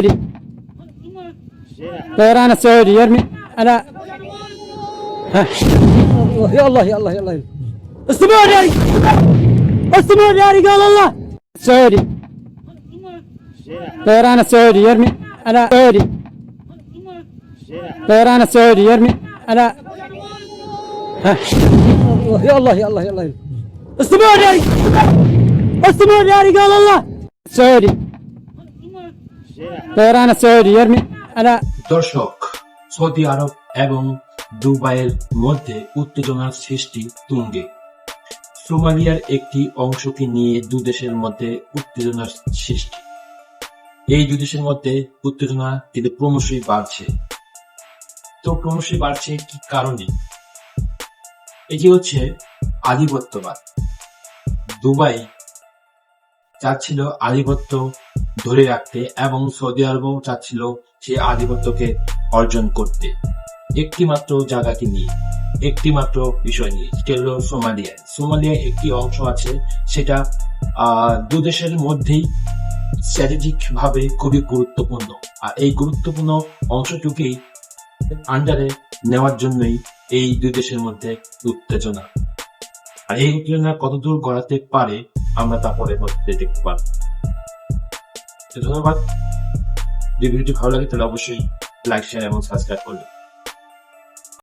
سعودي طيران السعودي يرمي على ها. يا الله يا الله يا الله استمر يا رجال استمر يا رجال الله سعودي طيران السعودي يرمي على سعودي طيران السعودي يرمي على ها. يا الله يا الله يا الله استمر يا رجال استمر يا رجال الله سعودي طيران السعودي يرمي على দর্শক, সৌদি আরব এবং দুবাইয়ের মধ্যে উত্তেজনার সৃষ্টি তুঙ্গে। সোমালিয়ার একটি অংশকে নিয়ে দুদেশের মধ্যে উত্তেজনার সৃষ্টি। এই দুই দেশের মধ্যে উত্তেজনা কিন্তু ক্রমশই বাড়ছে। তো ক্রমশই বাড়ছে কি কারণে? এটি হচ্ছে আধিপত্যবাদ। দুবাই চাচ্ছিল আধিপত্য ধরে রাখতে এবং সৌদি আরবও চাচ্ছিল সেই আধিপত্যকে অর্জন করতে একটি মাত্র জায়গাকে নিয়ে, একটি মাত্র বিষয় নিয়ে, সেটা হলো সোমালিয়া। সোমালিয়া একটি অংশ আছে, সেটা দুদেশের মধ্যেই স্ট্র্যাটেজিক ভাবে খুবই গুরুত্বপূর্ণ। আর এই গুরুত্বপূর্ণ অংশটুকুই আন্ডারে নেওয়ার জন্যই এই দুই দেশের মধ্যে উত্তেজনা। আর এই উত্তেজনা কতদূর গড়াতে পারে আমরা তা পরে দেখতে পারব। ধন্যবাদ। যদি ভিডিওটি ভালো লাগে তাহলে অবশ্যই লাইক, শেয়ার এবং সাবস্ক্রাইব করবেন।